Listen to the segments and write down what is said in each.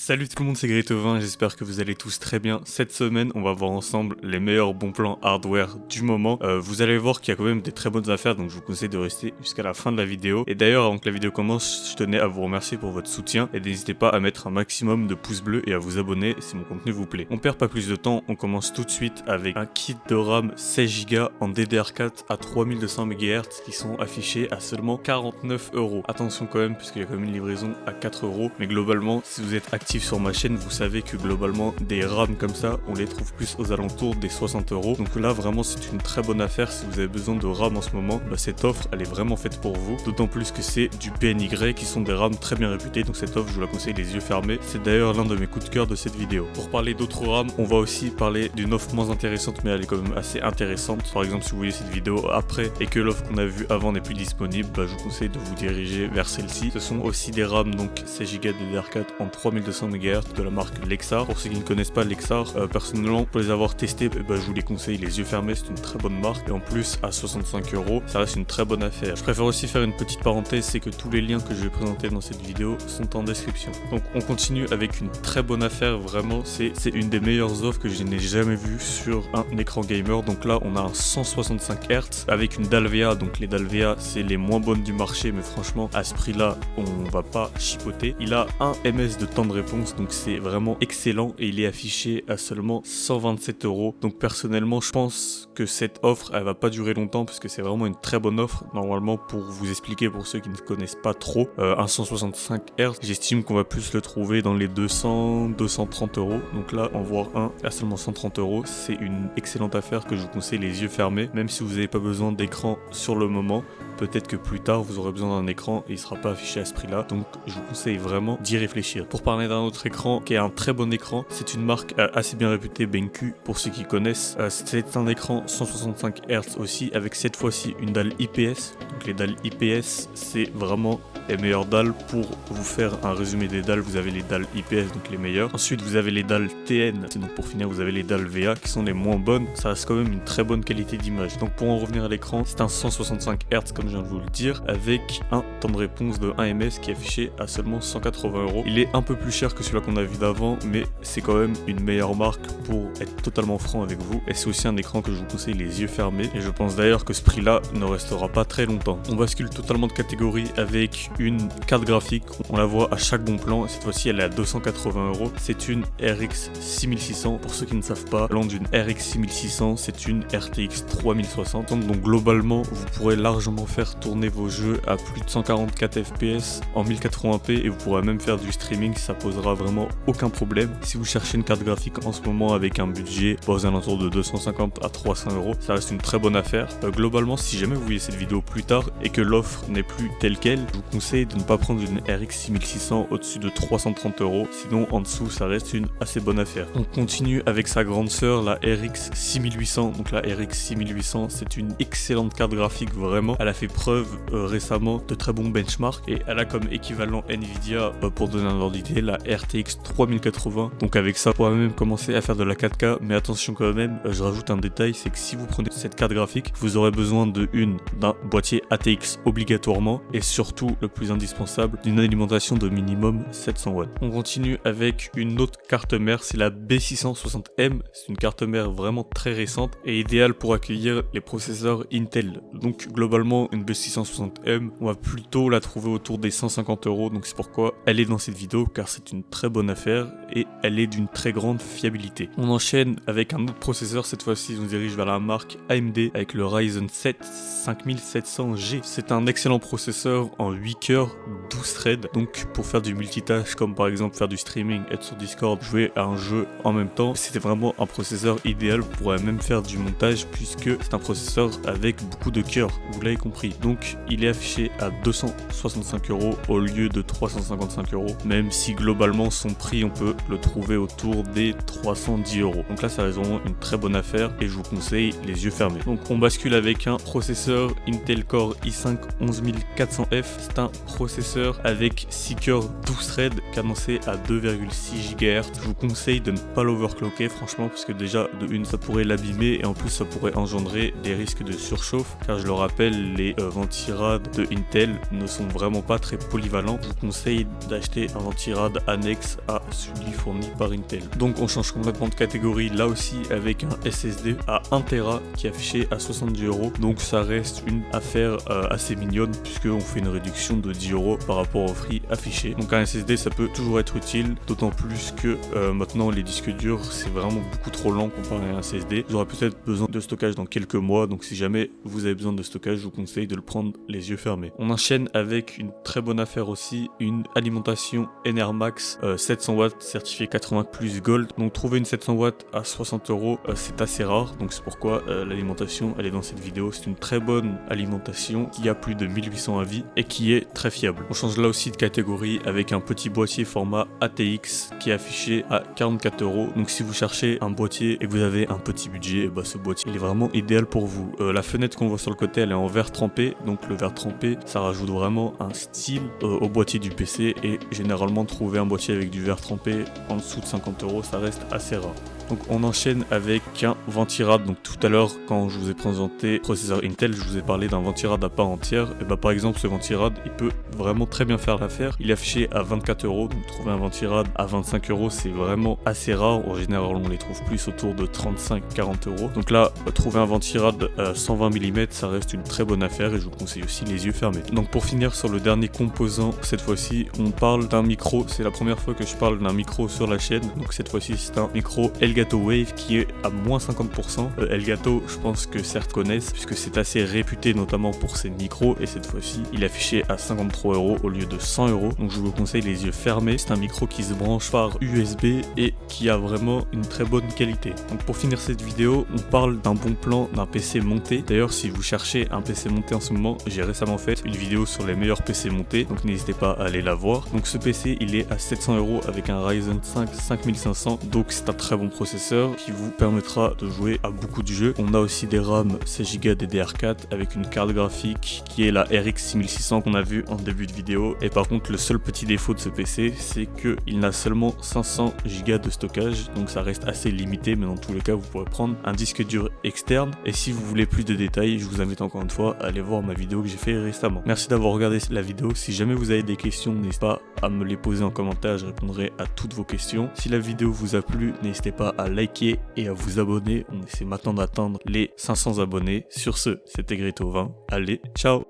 Salut tout le monde, c'est Gretovin, j'espère que vous allez tous très bien. Cette semaine, on va voir ensemble les meilleurs bons plans hardware du moment. Vous allez voir qu'il y a quand même des très bonnes affaires, donc je vous conseille de rester jusqu'à la fin de la vidéo. Et d'ailleurs, avant que la vidéo commence, je tenais à vous remercier pour votre soutien et n'hésitez pas à mettre un maximum de pouces bleus et à vous abonner si mon contenu vous plaît. On perd pas plus de temps, on commence tout de suite avec un kit de RAM 16Go en DDR4 à 3200 MHz qui sont affichés à seulement 49 €. Attention quand même, puisqu'il y a quand même une livraison à 4 €, mais globalement, si vous êtes actif sur ma chaîne, vous savez que globalement des RAM comme ça, on les trouve plus aux alentours des 60 €. Donc là vraiment c'est une très bonne affaire si vous avez besoin de RAM en ce moment. Cette offre elle est vraiment faite pour vous, d'autant plus que c'est du PNY qui sont des RAM très bien réputés, donc cette offre je vous la conseille les yeux fermés. C'est d'ailleurs l'un de mes coups de cœur de cette vidéo. Pour parler d'autres RAM, on va aussi parler d'une offre moins intéressante, mais elle est quand même assez intéressante. Par exemple, si vous voyez cette vidéo après et que l'offre qu'on a vue avant n'est plus disponible, je vous conseille de vous diriger vers celle-ci. Ce sont aussi des RAM donc 16Go DDR4 en 3200 MHz de la marque Lexar. Pour ceux qui ne connaissent pas Lexar, personnellement pour les avoir testés, je vous les conseille les yeux fermés, c'est une très bonne marque et en plus à 65 €, ça reste une très bonne affaire. Je préfère aussi faire une petite parenthèse, c'est que tous les liens que je vais présenter dans cette vidéo sont en description. Donc on continue avec une très bonne affaire, vraiment c'est une des meilleures offres que je n'ai jamais vues sur un écran gamer. Donc là on a un 165 Hz avec une dalle VA, donc les dalles VA c'est les moins bonnes du marché, mais franchement à ce prix là on va pas chipoter. Il a un ms de temps de réponse, donc c'est vraiment excellent et il est affiché à seulement 127 €. Donc personnellement je pense que cette offre elle va pas durer longtemps parce que c'est vraiment une très bonne offre. Normalement, pour vous expliquer pour ceux qui ne connaissent pas trop, un 165 Hz j'estime qu'on va plus le trouver dans les 200-230 €. Donc là en voir un à seulement 130 €, c'est une excellente affaire que je vous conseille les yeux fermés, même si vous n'avez pas besoin d'écran sur le moment. Peut-être que plus tard vous aurez besoin d'un écran et il sera pas affiché à ce prix là, donc je vous conseille vraiment d'y réfléchir. Pour parler d'un autre écran qui est un très bon écran, c'est une marque assez bien réputée, BenQ pour ceux qui connaissent. C'est un écran 165 Hz aussi avec cette fois-ci une dalle IPS. Donc les dalles IPS c'est vraiment les meilleures dalles. Pour vous faire un résumé des dalles, vous avez les dalles IPS, donc les meilleures. Ensuite vous avez les dalles TN, et donc pour finir vous avez les dalles VA qui sont les moins bonnes. Ça reste quand même une très bonne qualité d'image. Donc pour en revenir à l'écran, c'est un 165 Hz comme je viens de vous le dire, avec un temps de réponse de 1 ms qui est affiché à seulement 180 €. Il est un peu plus cher que celui-là qu'on a vu d'avant, mais c'est quand même une meilleure marque pour être totalement franc avec vous. Et c'est aussi un écran que je vous conseille les yeux fermés. Et je pense d'ailleurs que ce prix-là ne restera pas très longtemps. On bascule totalement de catégorie avec une carte graphique. On la voit à chaque bon plan. Cette fois-ci, elle est à 280 €. C'est une RX 6600. Pour ceux qui ne savent pas, parlant d'une RX 6600, c'est une RTX 3060. Donc globalement, vous pourrez largement faire tourner vos jeux à plus de 144 fps en 1080p et vous pourrez même faire du streaming, ça posera vraiment aucun problème. Si vous cherchez une carte graphique en ce moment avec un budget aux alentours de 250 à 300 €, ça reste une très bonne affaire. Globalement, si jamais vous voyez cette vidéo plus tard et que l'offre n'est plus telle quelle, je vous conseille de ne pas prendre une RX 6600 au-dessus de 330 €, sinon en dessous ça reste une assez bonne affaire. On continue avec sa grande sœur, la RX 6800. Donc la RX 6800 c'est une excellente carte graphique, vraiment. Elle a fait preuve récemment de très bons benchmarks et elle a comme équivalent Nvidia, pour donner un ordre d'idée, la RTX 3080. Donc avec ça, on pourra même commencer à faire de la 4K, mais attention quand même, je rajoute un détail, c'est que si vous prenez cette carte graphique, vous aurez besoin d'un boîtier ATX obligatoirement et surtout, le plus indispensable, d'une alimentation de minimum 700 watts. On continue avec une autre carte mère, c'est la B660M. C'est une carte mère vraiment très récente et idéale pour accueillir les processeurs Intel. Donc globalement, une B660M, on va plutôt la trouver autour des 150 €, donc c'est pourquoi elle est dans cette vidéo, car c'est une très bonne affaire et elle est d'une très grande fiabilité. On enchaîne avec un autre processeur, cette fois-ci on se dirige vers la marque AMD avec le Ryzen 7 5700G. C'est un excellent processeur en 8 cœurs, 12 threads, donc pour faire du multitâche comme par exemple faire du streaming, être sur Discord, jouer à un jeu en même temps, c'était vraiment un processeur idéal. Vous pourrez même faire du montage puisque c'est un processeur avec beaucoup de cœurs, vous l'avez compris. Donc il est affiché à 265 € au lieu de 355 €, même si globalement son prix on peut le trouver autour des 310 €. Donc là ça reste vraiment une très bonne affaire et je vous conseille les yeux fermés. Donc on bascule avec un processeur Intel Core i5 11400F. C'est un un processeur avec 6 cœurs 12 threads cadencé à 2,6 GHz. Je vous conseille de ne pas l'overclocker franchement, parce que déjà de une ça pourrait l'abîmer et en plus ça pourrait engendrer des risques de surchauffe, car je le rappelle, les ventirades de Intel ne sont vraiment pas très polyvalents. Je vous conseille d'acheter un ventirad annexe à celui fourni par Intel. Donc on change complètement de catégorie là aussi avec un SSD à 1 Tera qui est affiché à 70 €. Donc ça reste une affaire assez mignonne, puisqu'on fait une réduction de 10 € par rapport au prix affiché. Donc un SSD ça peut toujours être utile, d'autant plus que maintenant les disques durs c'est vraiment beaucoup trop lent comparé à un SSD. Vous aurez peut-être besoin de stockage dans quelques mois, donc si jamais vous avez besoin de stockage, je vous conseille de le prendre les yeux fermés. On enchaîne avec une très bonne affaire aussi, une alimentation Enermax 700 watts certifié 80 plus Gold. Donc trouver une 700 watts à 60 € c'est assez rare, donc c'est pourquoi l'alimentation elle est dans cette vidéo. C'est une très bonne alimentation qui a plus de 1800 avis et qui est très fiable. On change là aussi de catégorie avec un petit boîtier format ATX qui est affiché à 44 €. Donc si vous cherchez un boîtier et que vous avez un petit budget, bah, ce boîtier il est vraiment idéal pour vous. La fenêtre qu'on voit sur le côté elle est en verre trempé, donc le verre trempé ça rajoute vraiment un style au boîtier du PC, et généralement trouver un boîtier avec du verre trempé en dessous de 50 € ça reste assez rare. Donc on enchaîne avec un ventirad. Donc tout à l'heure quand je vous ai présenté le processeur Intel, je vous ai parlé d'un ventirad à part entière. Et bah par exemple ce ventirad il peut vraiment très bien faire l'affaire. Il est affiché à 24 €, donc trouver un ventirad à 25 € c'est vraiment assez rare. En général on les trouve plus autour de 35-40 €. Donc là trouver un ventirad 120 mm ça reste une très bonne affaire, et je vous conseille aussi les yeux fermés. Donc pour finir sur le dernier composant, cette fois-ci on parle d'un micro. C'est la première fois que je parle d'un micro sur la chaîne. Donc cette fois-ci c'est un micro Elgato Wave qui est à moins 50%. Elgato, je pense que certains connaissent puisque c'est assez réputé notamment pour ses micros, et cette fois-ci il est affiché à 53 € au lieu de 100 €. Donc je vous conseille les yeux fermés. C'est un micro qui se branche par USB et qui a vraiment une très bonne qualité. Donc pour finir cette vidéo, on parle d'un bon plan d'un PC monté. D'ailleurs si vous cherchez un PC monté en ce moment, j'ai récemment fait une vidéo sur les meilleurs PC montés, donc n'hésitez pas à aller la voir. Donc ce PC il est à 700 € avec un Ryzen 5 5500, donc c'est un très bon processeur qui vous permettra de jouer à beaucoup de jeux. On a aussi des RAM 16 Go DDR4 avec une carte graphique qui est la RX 6600 qu'on a vu en début de vidéo. Et par contre le seul petit défaut de ce PC c'est qu'il n'a seulement 500 Go de stockage, donc ça reste assez limité, mais dans tous les cas vous pourrez prendre un disque dur externe. Et si vous voulez plus de détails, je vous invite encore une fois à aller voir ma vidéo que j'ai fait récemment. Merci d'avoir regardé la vidéo. Si jamais vous avez des questions, n'hésitez pas à me les poser en commentaire, je répondrai à toutes vos questions. Si la vidéo vous a plu, n'hésitez pas à liker et à vous abonner. On essaie maintenant d'atteindre les 500 abonnés. Sur ce, c'était Grito20. Allez, ciao!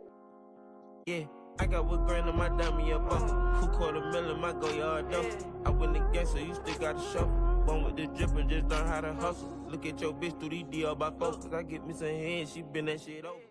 Yeah, I got what grand in my diamond, yeah, bust. Who quarter million, my go yard though. I win the game, so you still got to show. One with the drip and just learn how to hustle. Look at your bitch through these DL by folks, cause I get me some head, she been that shit over.